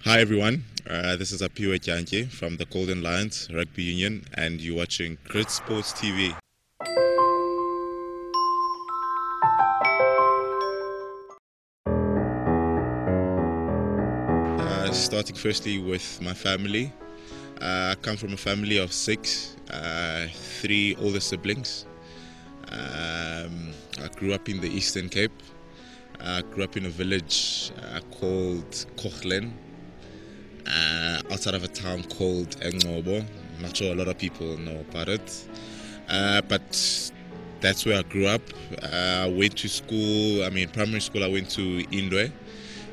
Hi everyone, this is Aphiwe Dyantyi from the Golden Lions Rugby Union, and you're watching Grit Sports TV. Starting firstly with my family. I come from a family of 6, 3 older siblings. I grew up in the Eastern Cape. I grew up in a village called Kochlen, outside of a town called Ngobo. I'm not sure a lot of people know about it, but that's where I grew up. I went to school, primary school I went to Indwe.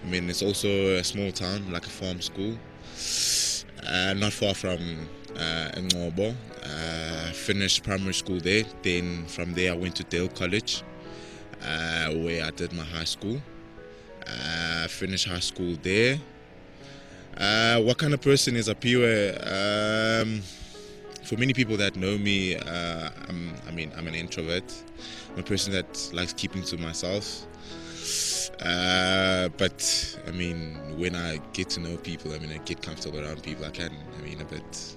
It's also a small town, like a farm school, not far from Ngobo. Finished primary school there. Then from there I went to Dale College, where I did my high school. Finished high school there. What kind of person is Aphiwe? For many people that know me, I'm an introvert. I'm a person that likes keeping to myself. But when I get to know people, I get comfortable around people. I can, a bit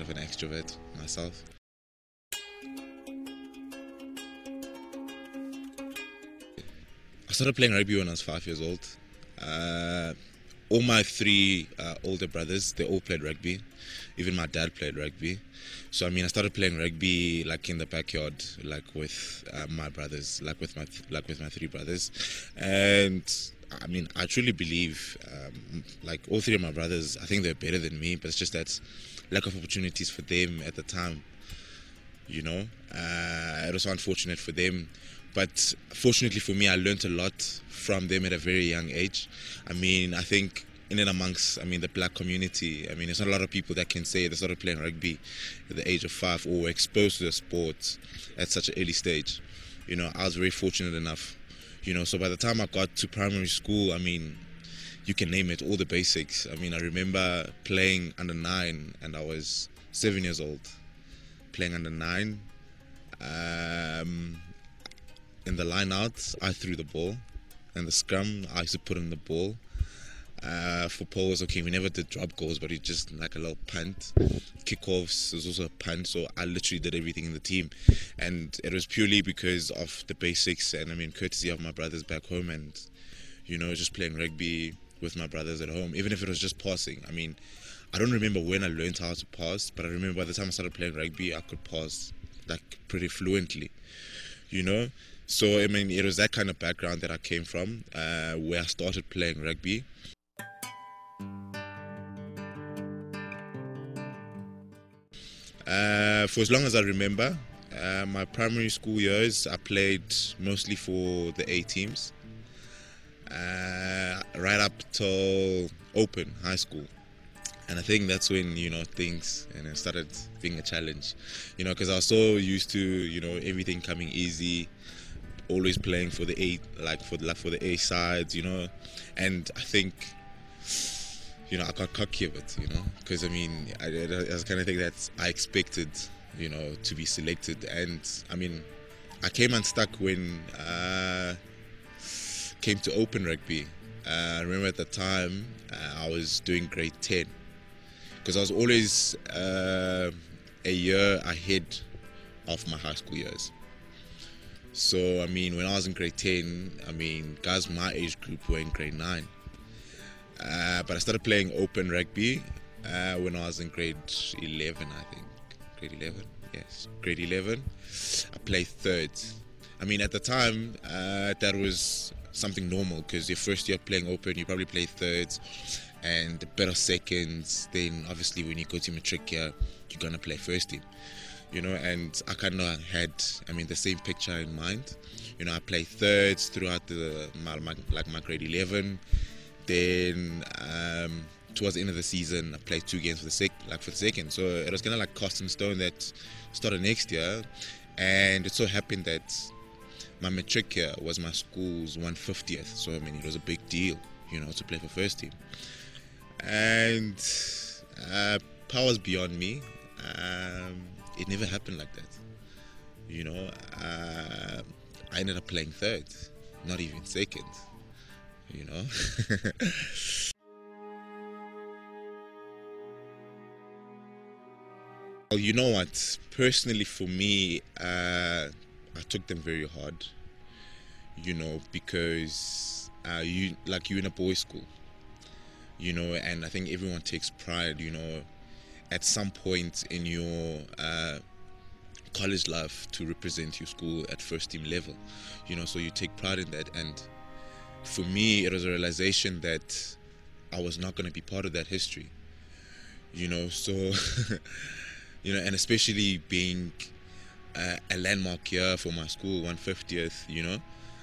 of an extrovert myself. I started playing rugby when I was 5 years old. All my 3 older brothers, they all played rugby. Even my dad played rugby. So I started playing rugby like in the backyard, like with my brothers, like with my 3 brothers. And I truly believe, like all 3 of my brothers, I think they're better than me, but it's just that lack of opportunities for them at the time. It was unfortunate for them. But fortunately for me, I learned a lot from them at a very young age. I think in and amongst, the black community, there's not a lot of people that can say they started playing rugby at the age of 5 or were exposed to the sport at such an early stage. I was very fortunate enough. So by the time I got to primary school, you can name it, all the basics. I remember playing under 9 and I was 7 years old. Playing under 9. In the line-out, I threw the ball. And the scrum, I used to put in the ball. For poles, okay, we never did drop goals, but it just like a little punt. Kickoffs was also a punt, so I literally did everything in the team. And it was purely because of the basics and courtesy of my brothers back home, and just playing rugby with my brothers at home, even if it was just passing. I don't remember when I learned how to pass, but I remember by the time I started playing rugby, I could pass like pretty fluently, So it was that kind of background that I came from, where I started playing rugby. For as long as I remember, my primary school years, I played mostly for the A teams, right up till open high school. And I think that's when, things started being a challenge, because I was so used to, everything coming easy, always playing for the A, for the A sides, and I think, I got cocky a bit, because I was kind of thing that I expected, to be selected, and I came unstuck when came to open rugby. I remember at the time I was doing grade 10, because I was always a year ahead of my high school years. So when I was in grade 10, guys my age group were in grade 9. But I started playing open rugby when I was in grade 11, I think. Grade 11? Yes, grade 11. I played third. At the time, that was something normal, because your first year playing open, you probably play thirds and a bit of seconds. Then obviously when you go to matric year, you're going to play first team. And I kind of had, the same picture in mind. I played thirds throughout my grade 11. Then towards the end of the season, I played 2 games for the second. So it was kind of like cast in stone that started next year. And it so happened that my matric year was my school's 150th. So it was a big deal, to play for first team. And powers beyond me. It never happened like that. I ended up playing third, not even second. Well, you know what? Personally, for me, I took them very hard. Because you're in a boys' school. And I think everyone takes pride. At some point in your college life to represent your school at first team level. So you take pride in that. And for me, it was a realization that I was not going to be part of that history. So and especially being a landmark year for my school, 150th.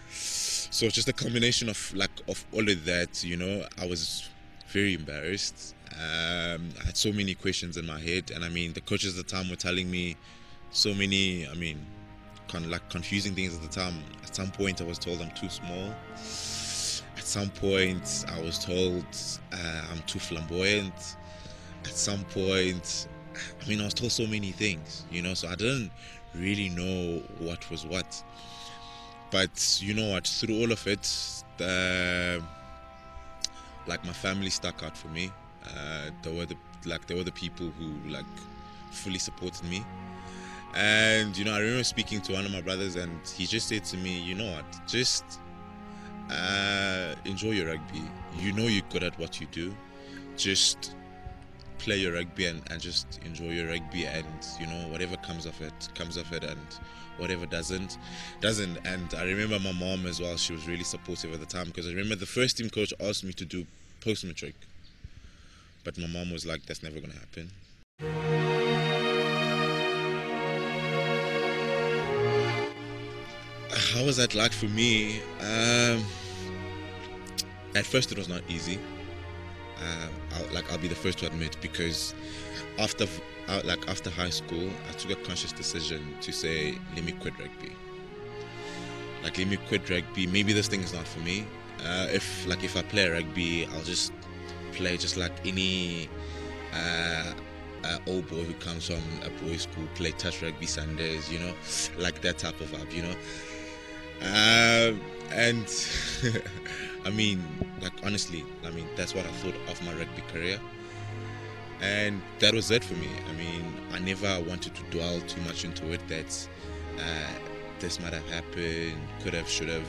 So just a combination of all of that. I was very embarrassed. I had so many questions in my head, and the coaches at the time were telling me so many, confusing things at the time. At some point I was told I'm too small. At some point I was told I'm too flamboyant. At some point, I was told so many things, so I didn't really know what was what. But you know what, through all of it, my family stuck out for me. They were the people who fully supported me. And I remember speaking to one of my brothers, and he just said to me, you know what, just enjoy your rugby. You're good at what you do. Just play your rugby and just enjoy your rugby, and whatever comes of it, and whatever doesn't. And I remember my mom as well, she was really supportive at the time, because I remember the first team coach asked me to do post-matric, but my mom was like, that's never going to happen. How was that like for me? At first it was not easy. I'll be the first to admit, because after high school, I took a conscious decision to say, let me quit rugby. Let me quit rugby. Maybe this thing is not for me. If I play rugby, I'll just play just like any old boy who comes from a boys' school, play touch rugby Sundays, like that type of vibe, and honestly, that's what I thought of my rugby career, and that was it for me. I never wanted to dwell too much into it, that this might have happened, could have, should have,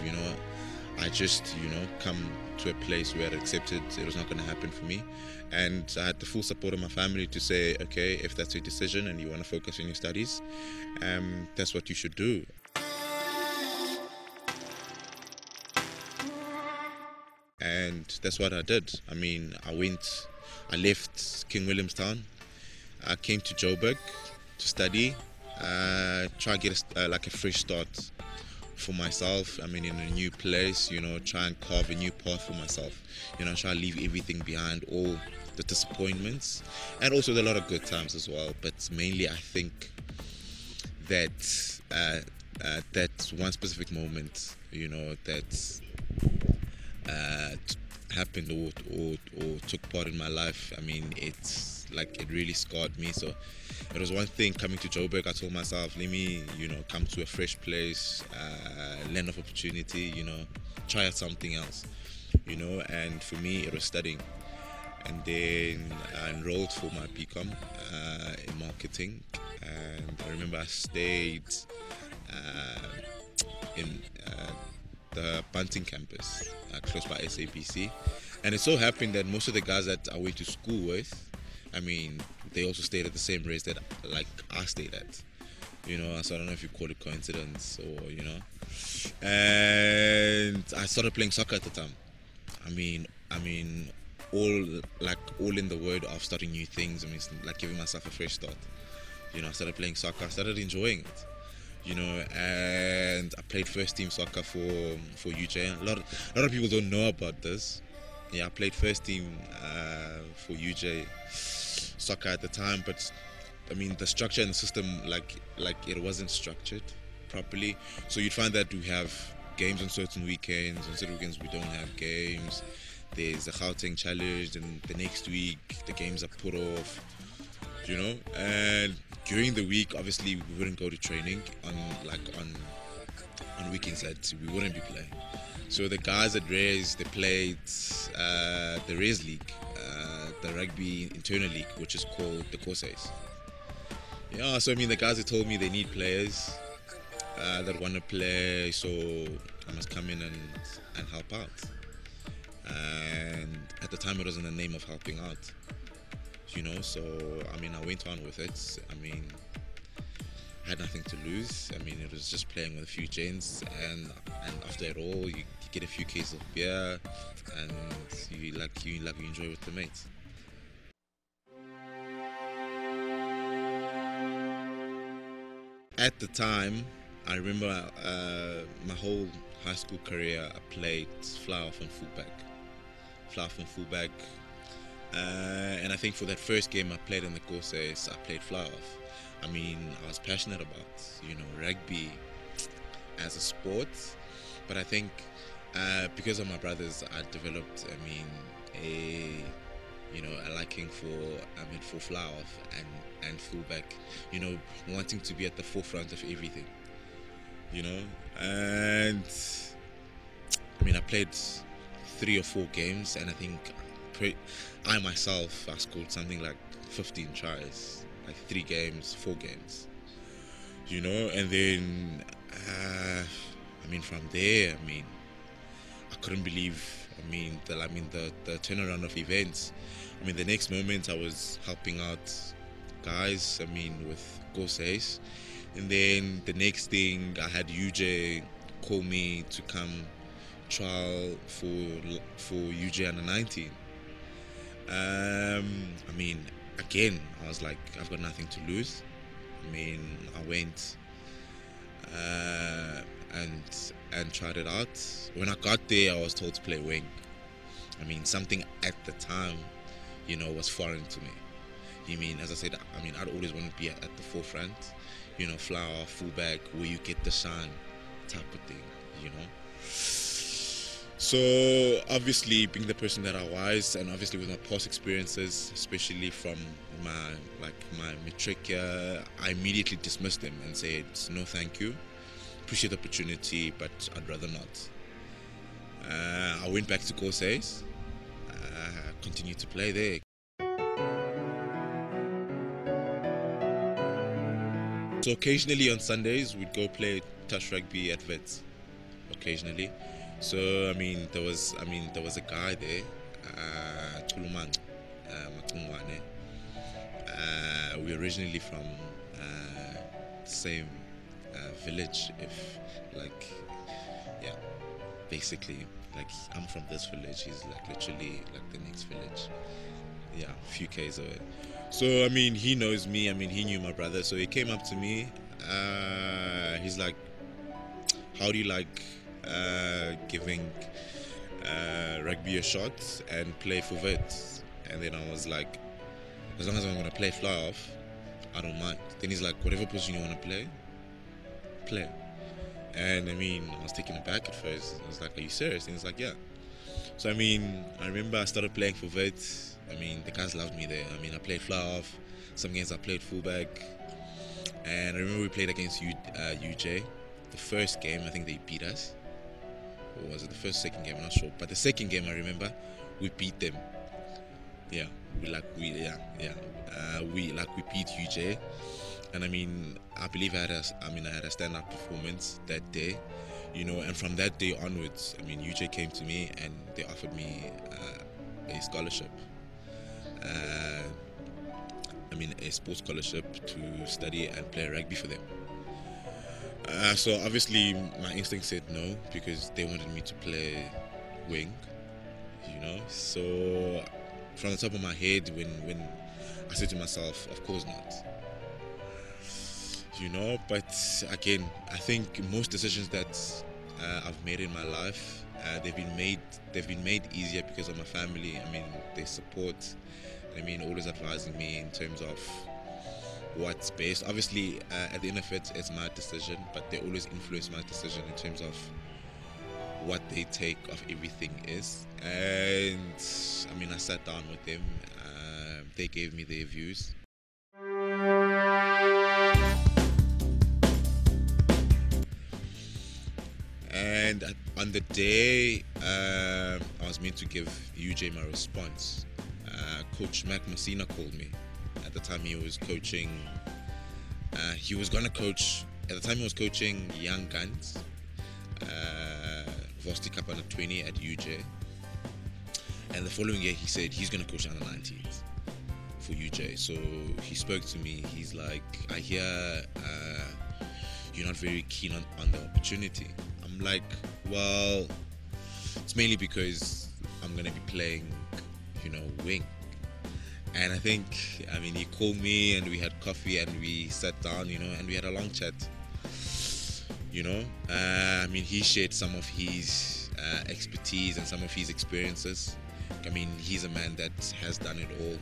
I just, come to a place where I accepted it was not going to happen for me, and I had the full support of my family to say, okay, if that's your decision and you want to focus on your studies, that's what you should do. And that's what I did. I left King Williamstown. I came to Joburg to study, try to get a fresh start for myself. In a new place, try and carve a new path for myself. Try to leave everything behind, all the disappointments, and also a lot of good times as well. But mainly, I think that that one specific moment, that happened or took part in my life, it's it really scarred me. So it was one thing coming to Joburg. I told myself, let me come to a fresh place, land of opportunity, try out something else, and for me it was studying. And then I enrolled for my BCom in marketing, and I remember I stayed in the Bunting campus, close by SABC, and it so happened that most of the guys that I went to school with, they also stayed at the same race that I stayed at, so I don't know if you call it coincidence or and I started playing soccer at the time. All in the word of starting new things. Giving myself a fresh start. I started playing soccer, I started enjoying it. And I played first team soccer for UJ. A lot of people don't know about this. I played first team for UJ soccer at the time, but the structure and the system, it wasn't structured properly. So you'd find that we have games on certain weekends. On certain weekends we don't have games. There's a Gauteng challenge, and the next week the games are put off. And during the week, obviously, we wouldn't go to training on weekends that we wouldn't be playing. So the guys at Res, they played the Res League, the rugby internal league, which is called the Corsays. Yeah, so I mean, the guys had told me they need players that want to play, so I must come in and help out. And at the time, it was in the name of helping out, so I mean, I went on with it. I mean, I had nothing to lose. I mean, it was just playing with a few gents, and after it all, you get a few cases of beer, and you enjoy with the mates. At the time, I remember my whole high school career, I played fly-off and fullback. And I think for that first game I played in the courses, I played fly-off. I mean, I was passionate about, rugby as a sport, but I think because of my brothers, I developed, a liking for fly-off and fullback, wanting to be at the forefront of everything, and I mean, I played 3 or 4 games, and I think I myself, I scored something like 15 tries, like 3 games, 4 games, and then from there, I couldn't believe, the turnaround of events. The next moment I was helping out guys, with courses, and then the next thing I had UJ call me to come trial for UJ under 19. Again, I was like, I've got nothing to lose. I went and tried it out. When I got there, I was told to play wing. Something at the time, was foreign to me. As I said, I'd always want to be at the forefront, flower, fullback, where you get the shine type of thing, So obviously, being the person that I was, and obviously with my past experiences, especially from my matric year, I immediately dismissed them and said, no thank you, appreciate the opportunity, but I'd rather not. I went back to courses, continued to play there. So occasionally on Sundays, we'd go play touch rugby at Vets, occasionally. So there was a guy there, Tulumang, Matungwane. We're originally from the same village, basically, I'm from this village, he's literally the next village, a few k's away. So he knows me, he knew my brother, so he came up to me, he's like, how do you like giving rugby a shot and play for vets? And then I was like, as long as I'm going to play fly off, I don't mind. Then he's like, whatever position you want to play. And I was taken aback at first. I was like, are you serious? And he's like, yeah. So I remember I started playing for vets. The guys loved me there. I played fly off. Some games I played fullback. And I remember we played against UJ. The first game, I think they beat us. Or was it the first, second game? I'm not sure. But the second game, I remember, we beat them. Yeah, we beat UJ. And I believe I had a stand-up performance that day, and from that day onwards, UJ came to me and they offered me a scholarship. A sports scholarship to study and play rugby for them. So obviously my instinct said no, because they wanted me to play wing, so from the top of my head, when I said to myself, of course not, but again, I think most decisions that I've made in my life, they've been made easier because of my family. They support, always advising me in terms of what's best. Obviously, at the end of it, it's my decision, but they always influence my decision in terms of what they take of everything is. And I sat down with them, they gave me their views. And on the day I was meant to give UJ my response, Coach Mac Messina called me. At the time he was coaching He was gonna coach. At the time, he was coaching young guns, Varsity Cup under 20 at UJ. And the following year, he said he's gonna coach under 19s for UJ. So he spoke to me. He's like, I hear you're not very keen on the opportunity. I'm like, well, it's mainly because I'm gonna be playing, wing. And I think, he called me and we had coffee and we sat down, and we had a long chat. He shared some of his expertise and some of his experiences. He's a man that has done it all,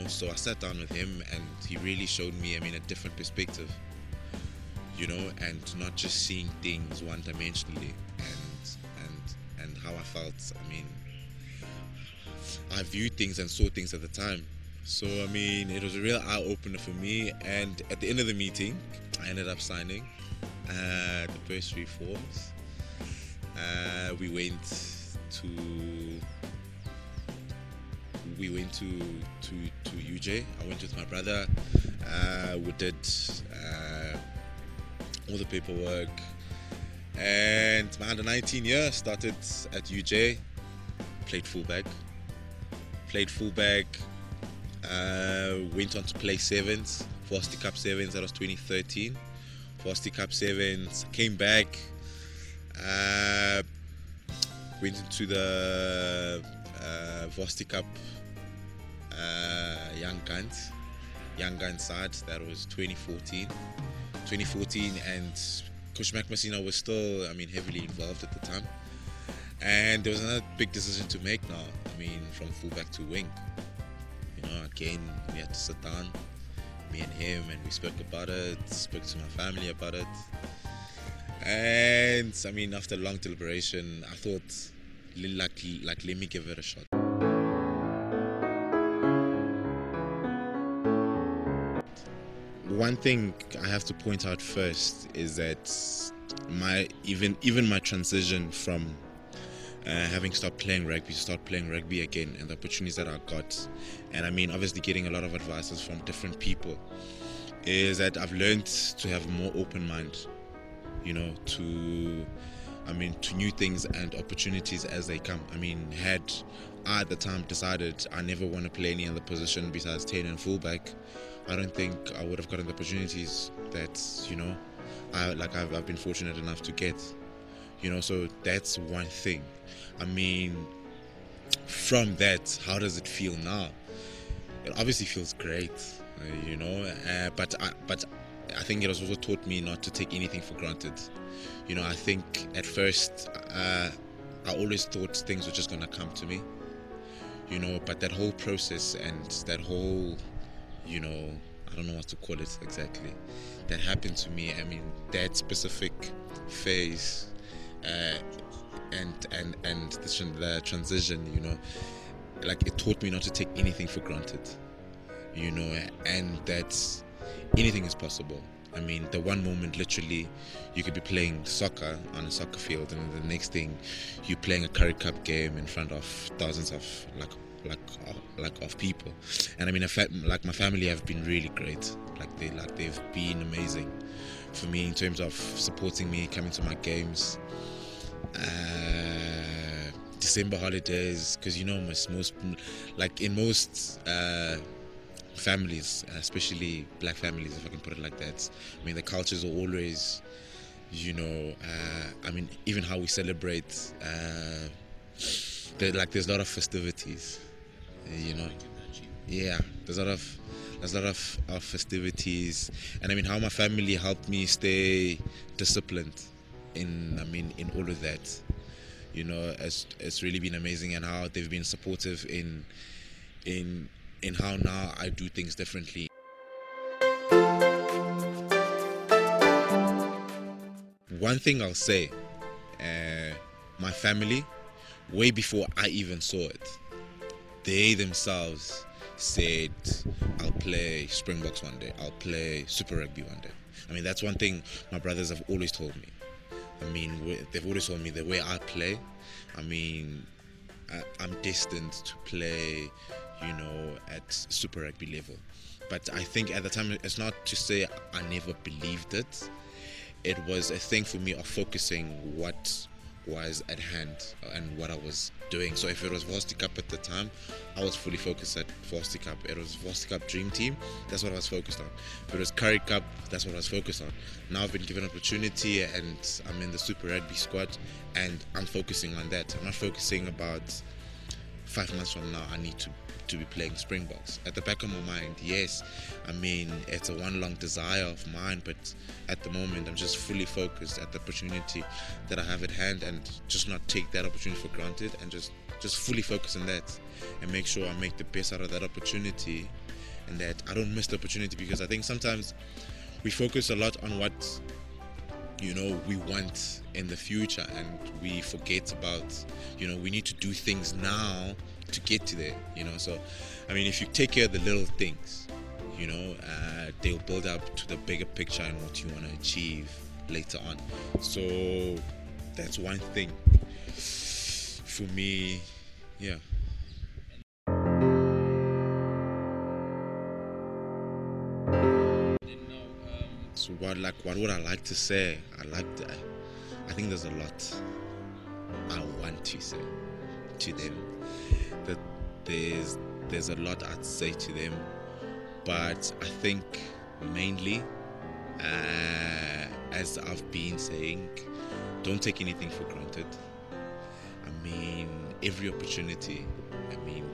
So I sat down with him and he really showed me, a different perspective, and not just seeing things one-dimensionally and how I felt. I viewed things and saw things at the time. So, it was a real eye-opener for me. And at the end of the meeting, I ended up signing the bursary forms. We went to UJ. I went with my brother. We did all the paperwork. And my under-19 year started at UJ. Played fullback, went on to play sevens, Varsity Cup sevens. That was 2013. Varsity Cup sevens, came back, went into the Varsity Cup young guns side. That was 2014, and Coach Mac Messina was still, heavily involved at the time. And there was another big decision to make now. From fullback to wing. Again, we had to sit down, me and him, and we spoke about it, spoke to my family about it. And after long deliberation, I thought, let me give it a shot. One thing I have to point out first is that even my transition from having stopped playing rugby to start playing rugby again, and the opportunities that I got, and obviously getting a lot of advices from different people, is that I've learned to have a more open mind, to new things and opportunities as they come. Had I at the time decided I never want to play any other position besides 10 and fullback, I don't think I would have gotten the opportunities that I've been fortunate enough to get. So that's one thing. From that, how does it feel now? It obviously feels great, but I think it has also taught me not to take anything for granted. I think at first I always thought things were just gonna come to me, but that whole process and that whole, I don't know what to call it exactly, that happened to me. That specific phase and the transition, it taught me not to take anything for granted, and that anything is possible. The one moment, literally, you could be playing soccer on a soccer field, and the next thing, you're playing a Currie Cup game in front of thousands of of people. And my family have been really great. They've been amazing for me in terms of supporting me, coming to my games. December holidays, because most in most families, especially black families, if I can put it like that, the cultures are always, even how we celebrate, there's a lot of festivities, yeah, there's a lot of festivities, and how my family helped me stay disciplined in all of that. It's really been amazing, and how they've been supportive in how now I do things differently. One thing I'll say, my family, way before I even saw it, they themselves said, I'll play Springboks one day, I'll play Super Rugby one day. That's one thing my brothers have always told me. They've always told me the way I play, I'm destined to play, at Super Rugby level. But I think at the time, it's not to say I never believed it. It was a thing for me of focusing what was at hand and what I was doing. So if it was Varsity Cup at the time, I was fully focused at Varsity Cup. It was Varsity Cup Dream Team, that's what I was focused on. If it was Curry Cup, that's what I was focused on. Now I've been given an opportunity and I'm in the Super Rugby squad and I'm focusing on that. I'm not focusing about 5 months from now I need to be playing Springboks. At the back of my mind, yes, I mean, it's a one long desire of mine, but at the moment I'm just fully focused at the opportunity that I have at hand and just not take that opportunity for granted and just fully focus on that and make sure I make the best out of that opportunity and that I don't miss the opportunity, because I think sometimes we focus a lot on what we want in the future and we forget about we need to do things now to get to there. So I mean, if you take care of the little things, they'll build up to the bigger picture and what you want to achieve later on. So that's one thing for me. Yeah. So what would I like to say? I think there's a lot I want to say to them. That there's a lot I'd say to them, but I think mainly, as I've been saying, don't take anything for granted. I mean, every opportunity,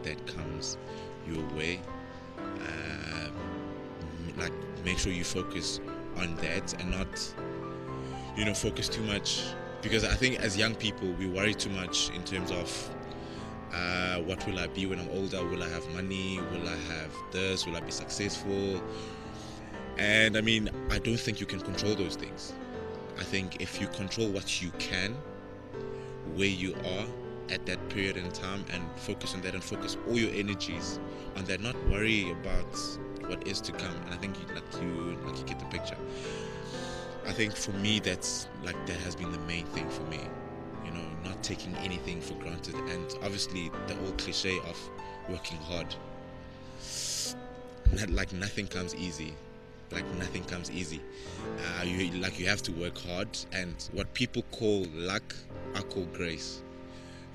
that comes your way, make sure you focus on that and not focus too much, because I think as young people we worry too much in terms of what will I be when I'm older? Will I have money? Will I have this? Will I be successful? And I mean, I don't think you can control those things. I think if you control what you can, where you are at that period in time, and focus on that and focus all your energies on that, not worry about what is to come. And I think you get the picture. I think for me that has been the main thing for me, not taking anything for granted, and obviously the old cliche of working hard. Nothing comes easy. Nothing comes easy. You have to work hard, and what people call luck, I call grace.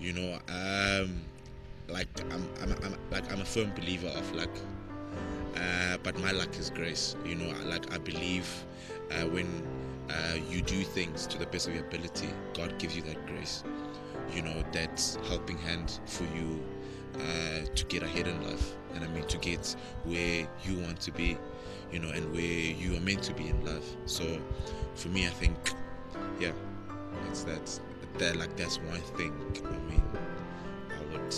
I'm a firm believer of luck. But my luck is grace. I believe when you do things to the best of your ability, God gives you that grace. That helping hand for you to get ahead in life, and to get where you want to be, and where you are meant to be in life. So for me, I think, yeah, that's one thing. I would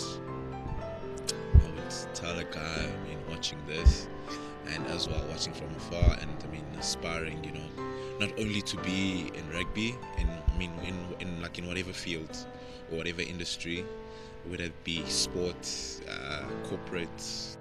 tell a guy, watching this, and as well watching from afar, and aspiring, not only to be in rugby, in whatever field or whatever industry, whether it be sports, corporate,